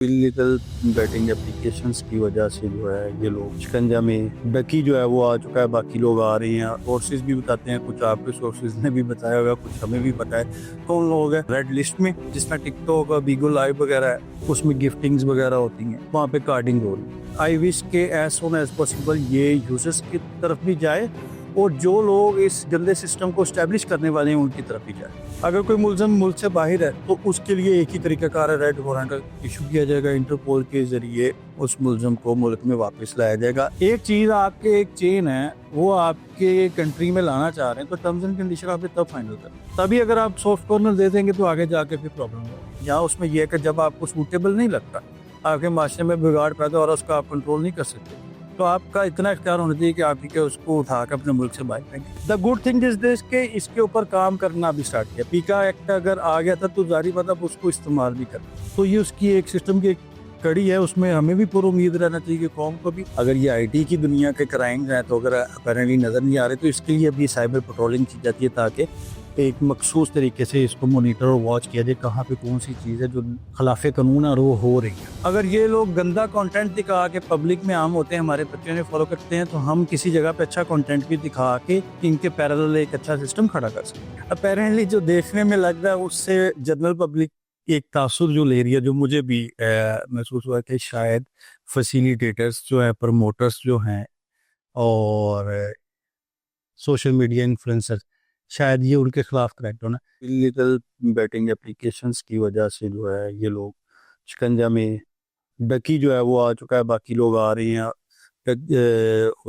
Illegal betting applications की वजह से जो है ये लोग शिकंजा में डकी जो है वो आ चुका है। बाकी लोग आ रहे हैं, सोर्सेज भी बताते हैं, कुछ आपके सोर्सेज ने भी बताया होगा, कुछ हमें भी पता है। कौन लोग हैं रेड लिस्ट में, जिसमें टिकटॉक और बीगो लाइव वगैरह है, उसमें गिफ्टिंग्स वगैरह होती हैं, वहाँ पे कार्डिंग हो रही है। आई विश के एज सोन एज पॉसिबल ये यूजर्स की तरफ भी जाए और जो लोग इस गंदे सिस्टम को स्टैब्लिश करने वाले हैं उनकी तरफ भी जाए। अगर कोई मुलजम मुल्क से बाहर है तो उसके लिए एक ही तरीकाकार है, रेड वारंट इशू किया जाएगा, इंटरपोल के जरिए उस मुलजम को मुल्क में वापस लाया जाएगा। एक चीज आपके एक चेन है वो आपके कंट्री में लाना चाह रहे हैं तो टर्म्स एंड कंडीशन आपने तब फाइनल कर, तभी अगर आप सॉफ्ट कॉर्नर दे देंगे तो आगे जाके फिर प्रॉब्लम होगी। यहाँ उसमें यह है कि जब आपको सूटेबल नहीं लगता, आपके माशरे में बिगाड़ पैदा हो रहा है, उसका आप कंट्रोल नहीं कर सकते, तो आपका इतना इख्तियार होना चाहिए कि आप के उसको उठा कर अपने मुल्क से बाहर फेंकें। The good thing is this के इसके ऊपर काम करना भी स्टार्ट किया। पीका एक्ट अगर आ गया था तो जारी बात अब उसको इस्तेमाल भी कर, तो ये उसकी एक सिस्टम की कड़ी है। उसमें हमें भी पूरी उम्मीद रहना चाहिए कि कौम को भी, अगर ये आईटी की दुनिया के क्राइम्स हैं तो अगर अपेरेंटली नजर नहीं आ रहे तो इसके लिए अभी साइबर पेट्रोलिंग की जाती है ताकि एक मखसूस तरीके से इसको मोनिटर और वॉच किया जाए कहाँ पे कौन सी चीज़ है जो खिलाफ कानून और वो हो रही है। अगर ये लोग गंदा कंटेंट दिखा के पब्लिक में आम होते हैं, हमारे बच्चों ने फॉलो करते हैं, तो हम किसी जगह पे अच्छा कंटेंट भी दिखा के इनके पैरेलल एक अच्छा सिस्टम खड़ा कर सकते हैं। अपेरेंटली जो देखने में लग रहा है उससे जनरल पब्लिक एक तासुर जो ले रही है, जो मुझे भी महसूस हुआ कि शायद फैसिलिटेटर्स जो है, प्रमोटर्स जो हैं और सोशल मीडिया इन्फ्लुएंसर, शायद ये उनके खिलाफ करेक्ट होना। इलीगल बेटिंग एप्लीकेशंस की वजह से जो है ये लोग शिकंजा में डकी जो है वो आ चुका है। बाकी लोग आ रहे हैं,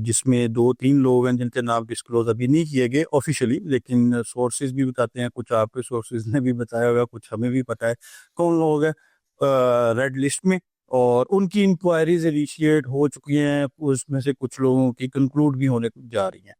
जिसमें 2-3 लोग हैं जिनके नाम डिस्क्लोज अभी नहीं किए गए ऑफिशियली, लेकिन सोर्सेज भी बताते हैं, कुछ आपके सोर्सेज ने भी बताया होगा, कुछ हमें भी पता है कौन लोग हैं रेड लिस्ट में, और उनकी इंक्वायरीज इनिशिएट हो चुकी हैं। उसमें से कुछ लोगों की कंक्लूड भी होने जा रही हैं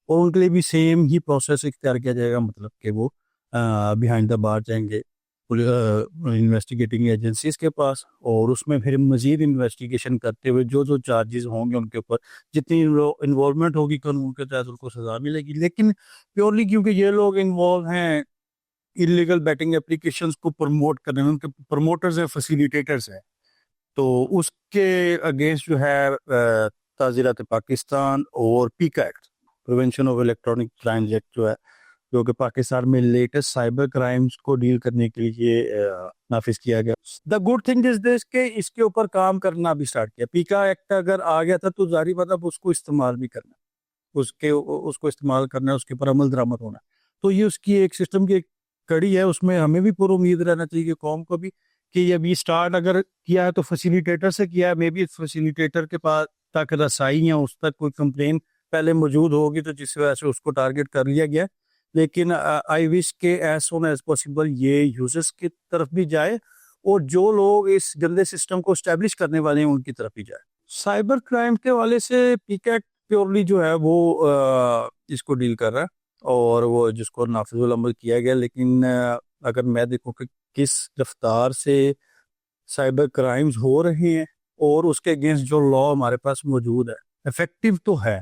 और उनके लिए भी सेम ही प्रोसेस इख्तियार किया जाएगा, मतलब कि वो बिहाइंड द बार जाएंगे इन्वेस्टिगेटिंग एजेंसीज के पास, और उसमें फिर मजीद इन्वेस्टिगेशन करते हुए जो जो चार्जेस होंगे उनके ऊपर, जितनी इन्वॉल्वमेंट होगी कानून के तहत उनको सजा मिलेगी। लेकिन प्योरली क्योंकि ये लोग इन्वॉल्व हैं इलीगल बैटिंग एप्लीकेशंस को प्रमोट करने में, उनके प्रमोटर्स हैं, फैसिलिटेटर्स हैं, तो उसके अगेंस्ट जो है ताज़ीरात पाकिस्तान और पीका act, prevention of electronic crimes act जो है, जो कि पाकिस्तान में लेटेस्ट साइबर क्राइम्स को डील करने के लिए नाफिज किया गया। The good thing is this के इसके ऊपर काम करना भी स्टार्ट किया। पीका एक्ट अगर आ गया था तो जारी बात अब उसको इस्तेमाल भी करना, उसको इस्तेमाल करना, उसके ऊपर अमल दरामद होना, तो ये उसकी एक सिस्टम की एक कड़ी है। उसमें हमें भी पूरी उम्मीद रहना चाहिए कि कौम को भी, कि ये अभी स्टार्ट अगर किया है तो फैसिलिटेटर से किया है, मे बी फैसिलिटेटर के पास तक रसाई या उस तक कोई कंप्लेन पहले मौजूद होगी तो जिस वजह से उसको टारगेट कर लिया गया। लेकिन आई विश के एज सोन एज पॉसिबल ये यूजर्स की तरफ भी जाए और जो लोग इस गंदे सिस्टम को स्टैब्लिश करने वाले हैं उनकी तरफ भी जाए। साइबर क्राइम के वाले से पीकैक प्योरली जो है वो इसको डील कर रहा है और वो जिसको नाफिजुल अमल किया गया। लेकिन अगर मैं देखूं कि किस रफ्तार से साइबर क्राइम्स हो रहे हैं और उसके अगेंस्ट जो लॉ हमारे पास मौजूद है, इफेक्टिव तो है,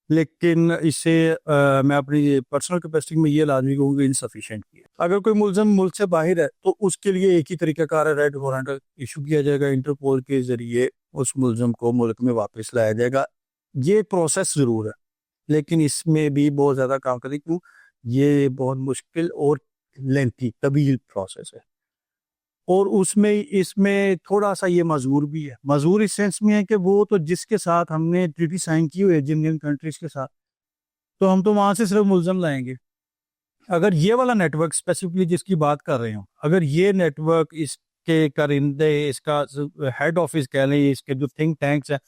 लेकिन इससे मैं अपनी पर्सनल कैपेसिटी में ये लाजमी कहूँगी इनसफिशिएंट है। अगर कोई मुलजम मुल्क से बाहर है तो उसके लिए एक ही तरीकाकार है, रेड वारंट इशू किया जाएगा, इंटरपोल के जरिए उस मुलजम को मुल्क में वापस लाया जाएगा। ये प्रोसेस जरूर है लेकिन इसमें भी बहुत ज्यादा काम करें, क्यों, ये बहुत मुश्किल और लेंथी तवील प्रोसेस है, और उसमें इसमें थोड़ा सा ये मजबूर भी है। मजबूर इस सेंस में है कि वो तो जिसके साथ हमने ट्रीटी साइन की हुई है जिन कंट्रीज के साथ, तो हम तो वहां से सिर्फ मुलजम लाएंगे। अगर ये वाला नेटवर्क स्पेसिफिकली जिसकी बात कर रहे हो, अगर ये नेटवर्क, इसके करिंदे, इसका हेड ऑफिस कह लें, इसके जो थिंक टैंक्स हैं,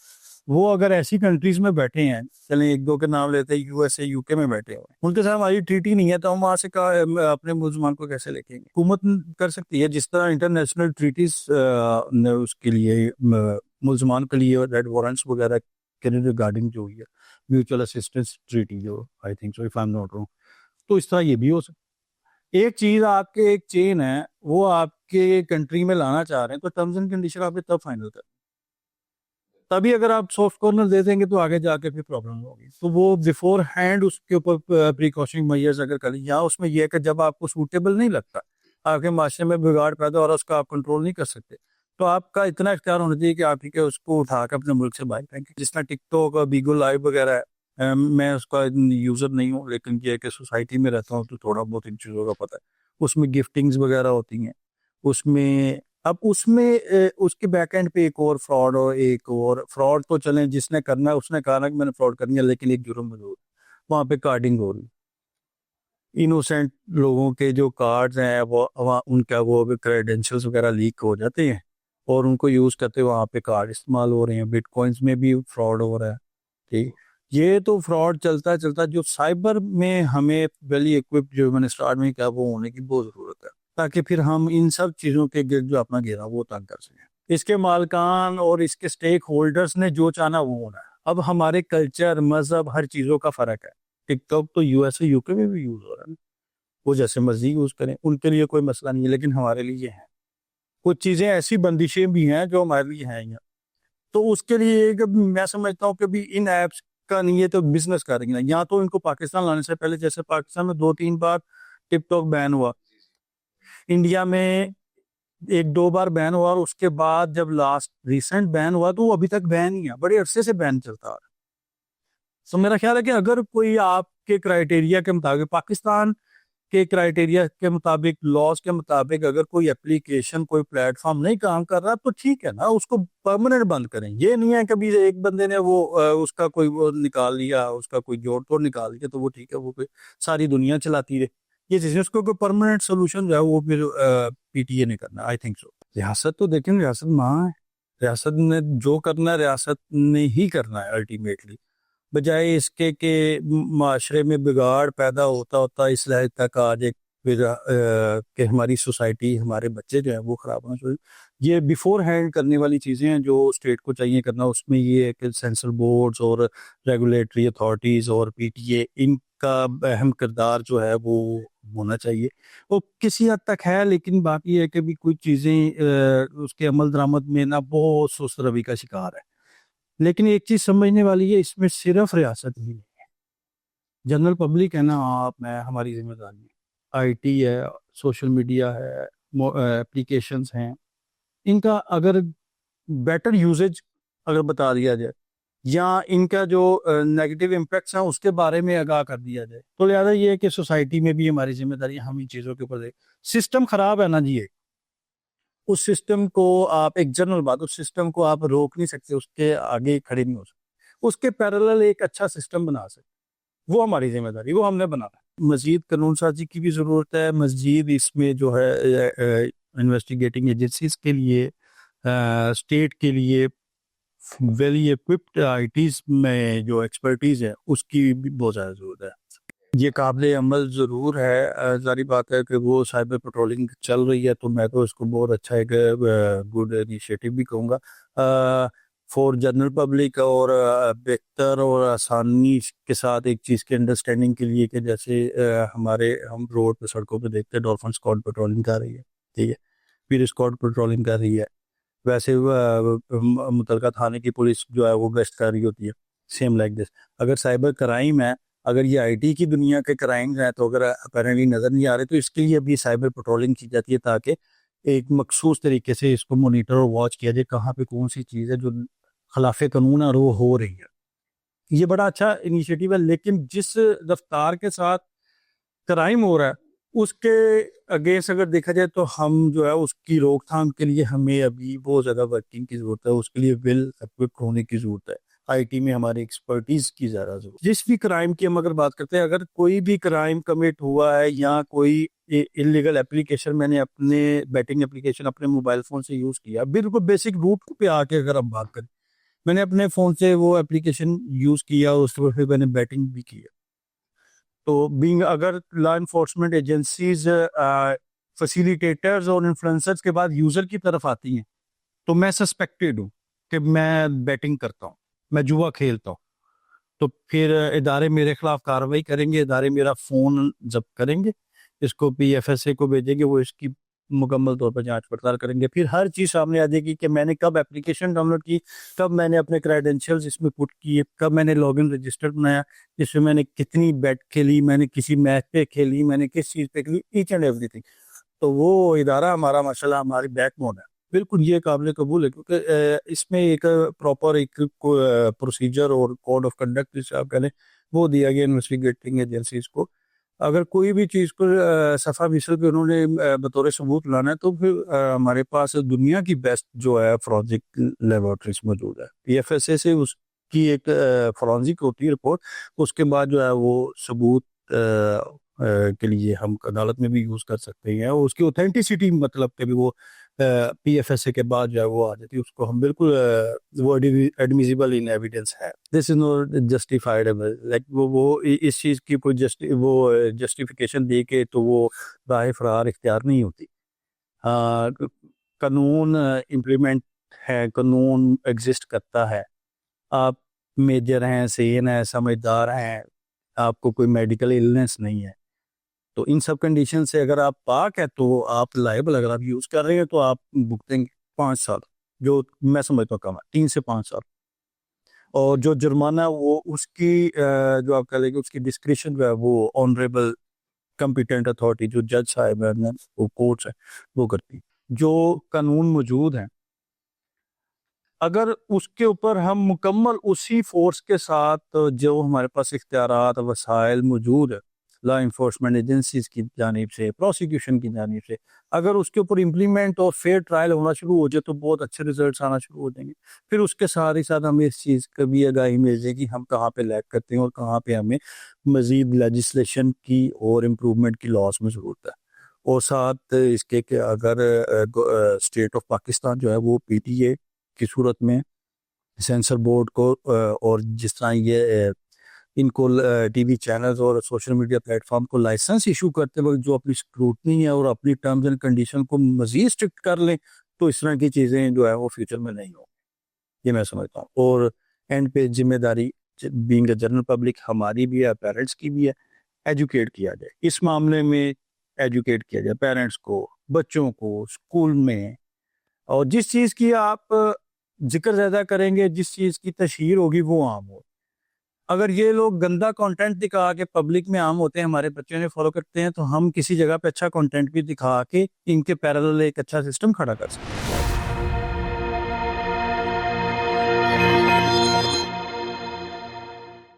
वो अगर ऐसी कंट्रीज में बैठे हैं, चलें एक दो के नाम लेते हैं, यूएसए यूके में बैठे हुए, उनके साथ हमारी ट्रीटी नहीं है, तो हम वहां से अपने मुलजमान को कैसे लेकेंगे। हुकूमत कर सकती है जिस तरह इंटरनेशनल ट्रीटीज ने उसके लिए मुलजमान के लिए रेड वारंट्स वगैरह के रिगार्डिंग जो हुई है, म्यूचुअल असिस्टेंस ट्रीटी जो, I think so if I am not wrong, तो इस तरह ये भी हो सकता है। एक चीज आपके एक चेन है वो आपके कंट्री में लाना चाह रहे हैं तो टर्म्स एंड कंडीशन आपने तब फाइनल कर, तभी अगर आप सॉफ्ट कॉर्नर दे देंगे तो आगे जाके फिर प्रॉब्लम होगी। तो वो बिफोर हैंड उसके ऊपर प्रिकॉशनिंग मेजर्स अगर करें, यहाँ उसमें यह है कि जब आपको सूटेबल नहीं लगता, आपके माशरे में बिगाड़ पैदा हो रहा है, उसका आप कंट्रोल नहीं कर सकते, तो आपका इतना इख्तियार होना चाहिए कि आप ठीक है उसको उठा के अपने मुल्क से बाहर फेंकें। जिस तरह टिकटॉक और बीगो लाइव वगैरह है, मैं उसका यूज़र नहीं हूँ, लेकिन ये है कि सोसाइटी में रहता हूँ तो थोड़ा बहुत इन चीज़ों का पता है। उसमें गिफ्टिंग्स वगैरह होती हैं, उसमें अब उसमें उसके बैक एंड पे एक और फ्रॉड, और एक और फ्रॉड तो चलें, जिसने करना है उसने कहा ना कि मैंने फ्रॉड करनी है, लेकिन एक जुर्म जरूर वहाँ पे कार्डिंग हो रही, इनोसेंट लोगों के जो कार्ड्स हैं वो वहाँ उनका वो क्रेडेंशियल्स वगैरह लीक हो जाते हैं और उनको यूज़ करते वहाँ पे कार्ड इस्तेमाल हो रहे हैं। बिटकॉइंस में भी फ्रॉड हो रहा है। ठीक, ये तो फ्रॉड चलता चलता जो साइबर में हमें वेल इक्विप, जो मैंने स्टार्ट में कहा, वो होने की बहुत ज़रूरत है, ताकि फिर हम इन सब चीज़ों के गिर्द जो अपना घेरा वो तंग कर सकें। इसके मालकान और इसके स्टेक होल्डर्स ने जो चाहना वो होना है। अब हमारे कल्चर, मजहब, हर चीज़ों का फ़र्क है। टिकटॉक तो यूएसए यूके में भी यूज़ हो रहा है, वो जैसे मर्जी यूज़ करें, उनके लिए कोई मसला नहीं है, लेकिन हमारे लिए है कुछ चीज़ें, ऐसी बंदिशें भी हैं जो हमारे लिए हैं यहाँ। तो उसके लिए कि मैं समझता हूँ कि भी इन ऐप्स का नहीं है तो बिजनेस करेंगे ना, या तो इनको पाकिस्तान लाने से पहले, जैसे पाकिस्तान में 2-3 बार टिकटॉक बैन हुआ, इंडिया में 1-2 बार बैन हुआ, और उसके बाद जब लास्ट रिसेंट बैन हुआ तो वो अभी तक बैन ही है, बड़े अरसे से बैन चलता आ रहा है। तो मेरा ख्याल है कि अगर कोई आपके क्राइटेरिया के मुताबिक, पाकिस्तान के क्राइटेरिया के मुताबिक, लॉज के मुताबिक, अगर कोई एप्लीकेशन, कोई प्लेटफॉर्म नहीं काम कर रहा तो ठीक है ना, उसको परमानेंट बंद करें। ये नहीं है कभी एक बंदे ने वो उसका कोई वो निकाल लिया, उसका कोई जोड़ तोड़ निकाल लिया तो वो ठीक है, वो फिर सारी दुनिया चलाती रहे। ये चीजें, उसको कोई परमानेंट सोल्यूशन जो है वो फिर पीटीए ने करना, आई थिंक सो। रियासत तो देखें, रियासत माँ है, रियासत ने जो करना है रियासत ने ही करना है अल्टीमेटली, बजाय इसके कि माशरे में बिगाड़ पैदा होता होता इस लायक तक आ जाए फिर कि हमारी सोसाइटी, हमारे बच्चे जो हैं वो खराब होना चाहिए। ये बिफोर हैंड करने वाली चीज़ें हैं जो स्टेट को चाहिए करना। उसमें ये है कि सेंसर बोर्ड्स और रेगुलेटरी अथॉरिटीज़ और पीटीए, इनका अहम किरदार जो है वो होना चाहिए। वो किसी हद तक है, लेकिन बाकी है कि भी कुछ चीज़ें उसके अमल दरामद में ना बहुत सुस्त रवि का शिकार है। लेकिन एक चीज समझने वाली है, इसमें सिर्फ रियासत ही नहीं है, जनरल पब्लिक है ना, आप मैं, हमारी जिम्मेदारी है। आईटी है, सोशल मीडिया है, एप्लीकेशंस हैं, इनका अगर बेटर यूजेज अगर बता दिया जाए, या इनका जो नेगेटिव इम्पैक्ट्स हैं उसके बारे में आगाह कर दिया जाए, तो लिहाजा ये है कि सोसाइटी में भी हमारी जिम्मेदारी है, हम इन चीज़ों के ऊपर देख। सिस्टम खराब है ना जी, उस सिस्टम को आप, एक जनरल बात, उस सिस्टम को आप रोक नहीं सकते, उसके आगे खड़े नहीं हो सकते, उसके पैरेलल एक अच्छा सिस्टम बना सकते, वो हमारी जिम्मेदारी, वो हमने बनाना है। मजीद कानून साजी की भी जरूरत है, मजीद इसमें जो है इन्वेस्टिगेटिंग एजेंसीज के लिए, स्टेट के लिए वेल इक्विप्ड आईटीज में जो एक्सपर्टीज है उसकी भी बहुत ज़्यादा जरूरत है। ये काबिल अमल ज़रूर है, जारी बात है कि वो साइबर पेट्रोलिंग चल रही है, तो मैं तो इसको बहुत अच्छा एक गुड इनिशिएटिव भी कहूँगा फॉर जनरल पब्लिक, और बेहतर और आसानी के साथ एक चीज़ की अंडरस्टैंडिंग के लिए कि जैसे हम रोड पे, सड़कों पे देखते हैं डॉल्फिन स्क्वाड पेट्रोलिंग कर रही है, ठीक है, फिर स्क्वाड पेट्रोलिंग कर रही है, वैसे मुतलका थाने की पुलिस जो है वो गश्त कर रही होती है, सेम लाइक दिस। अगर साइबर क्राइम है, अगर ये आईटी की दुनिया के क्राइम्स हैं, तो अगर अपेरेंटली नज़र नहीं आ रहे, तो इसके लिए भी साइबर पेट्रोलिंग की जाती है, ताकि एक मखसूस तरीके से इसको मोनीटर और वॉच किया जाए, कहाँ पे कौन सी चीज़ है जो खिलाफ कानून है और वो हो रही है। ये बड़ा अच्छा इनिशिएटिव है, लेकिन जिस रफ्तार के साथ क्राइम हो रहा है उसके अगेंस्ट अगर देखा जाए, तो हम जो है उसकी रोकथाम के लिए हमें अभी बहुत ज़्यादा वर्किंग की ज़रूरत है, उसके लिए वेल इक्विप्ड होने की ज़रूरत है, आईटी में हमारी एक्सपर्टीज की ज़्यादा ज़रूरत। जिस भी क्राइम की हम अगर बात करते हैं, अगर कोई भी क्राइम कमिट हुआ है या कोई इलीगल एप्लीकेशन मैंने अपने बैटिंग एप्लीकेशन अपने मोबाइल फ़ोन से यूज़ किया, बिल्कुल बेसिक रूट पे आके अगर हम बात करें, मैंने अपने फ़ोन से वो एप्लीकेशन यूज़ किया, उसके बाद फिर मैंने बैटिंग भी किया, तो बीइंग, अगर लॉ इन्फोर्समेंट एजेंसीज फैसिलिटेटर्स और इन्फ्लुएंसर्स के बाद यूजर की तरफ आती हैं, तो मैं सस्पेक्टेड हूँ कि मैं बैटिंग करता हूँ, मैं जुआ खेलता हूँ, तो फिर इदारे मेरे खिलाफ कार्रवाई करेंगे, इदारे मेरा फोन जब्त करेंगे, इसको पीएफएसए को भेजेंगे, वो इसकी मुकम्मल तौर पर जांच पड़ताल करेंगे, फिर हर चीज़ सामने आ जाएगी कि मैंने कब एप्लीकेशन डाउनलोड की, कब मैंने अपने क्रेडेंशियल्स इसमें पुट किए, कब मैंने लॉगिन रजिस्टर बनाया, जिसमें मैंने कितनी बेट खेली, मैंने किसी मैच पे खेली, मैंने किस चीज़ पे खेली, ईच एंड एवरीथिंग। तो वो इदारा हमारा माशाल्लाह हमारी बैकबोन है, बिल्कुल ये काबिल कबूल है, क्योंकि इसमें एक प्रॉपर एक प्रोसीजर और कोड ऑफ कंडक्ट जिसे आप कह लें वो दिया गया इन्वेस्टिगेटिंग एजेंसीज को। अगर कोई भी चीज़ को सफ़ा फीसद के उन्होंने बतौर सबूत लाना है, तो फिर हमारे पास दुनिया की बेस्ट जो है फोरेंसिक लेबोरेटरीज मौजूद है। पीएफएसए से उसकी एक फोरेंसिक होती है रिपोर्ट, उसके बाद जो है वो सबूत के लिए हम अदालत में भी यूज़ कर सकते हैं, और उसकी ऑथेंटिसिटी मतलब के भी वो पीएफएसए के बाद जो है वो आ जाती है, उसको हम बिल्कुल वो एडमिसिबल इन एविडेंस है, दिस इज नॉट जस्टिफाइडेबल। लाइक इस चीज़ की कोई जस्टिफिकेशन दे के तो वो राह फरार इख्तियार नहीं होती। कानून इम्प्लीमेंट है, कानून एग्जिस्ट करता है। आप मेजर हैं, सेन हैं, समझदार हैं, आपको कोई मेडिकल इलनेस नहीं है, तो इन सब कंडीशन से अगर आप पाक है तो आप लायबल, अगर आप यूज कर रहे हैं तो आप भुगतेंगे 5 साल, जो मैं समझता हूँ कम है, 3 से 5 साल। और जो जुर्माना है वो उसकी जो आप कह लेंगे उसकी डिस्क्रिप्शन जो है वो ऑनरेबल कम्पिटेंट अथॉरिटी जो जज साहब है, वो कोर्ट्स है, वो करती। जो कानून मौजूद है, अगर उसके ऊपर हम मुकम्मल उसी फोर्स के साथ जो हमारे पास इख्तियारात वसाइल मौजूद है लॉ इन्फोर्समेंट एजेंसीज की जानिब से, प्रोसिक्यूशन की जानिब से, अगर उसके ऊपर इम्प्लीमेंट और फेयर ट्रायल होना शुरू हो जाए तो बहुत अच्छे रिजल्ट्स आना शुरू हो जाएंगे। फिर उसके साथ ही साथ हमें इस चीज़ का भी आगाही मिल जाएगी कि हम कहाँ पे लैग करते हैं और कहाँ पे हमें मजीद लेजिस्लेशन की और इम्प्रूवमेंट की लॉस में ज़रूरत है। और साथ इसके कि अगर स्टेट ऑफ पाकिस्तान जो है वो पीटीए की सूरत में सेंसर बोर्ड को और जिस तरह ये इनको टीवी चैनल्स और सोशल मीडिया प्लेटफॉर्म को लाइसेंस इशू करते वक्त जो अपनी स्क्रूटनी है और अपनी टर्म्स एंड कंडीशन को मजीद स्ट्रिक्ट कर लें, तो इस तरह की चीज़ें जो है वो फ्यूचर में नहीं हो, ये मैं समझता हूँ। और एंड पे जिम्मेदारी बीइंग अ जनरल पब्लिक हमारी भी है, पेरेंट्स की भी है, एजुकेट किया जाए इस मामले में, एजुकेट किया जाए पेरेंट्स को, बच्चों को, स्कूल में। और जिस चीज़ की आप जिक्र ज़्यादा करेंगे, जिस चीज़ की तशहीर होगी वो आम हो। अगर ये लोग गंदा कंटेंट दिखा के पब्लिक में आम होते हैं, हमारे बच्चों ने फॉलो करते हैं, तो हम किसी जगह पे अच्छा कंटेंट भी दिखा के इनके पैरेलल एक अच्छा सिस्टम खड़ा कर सकते हैं।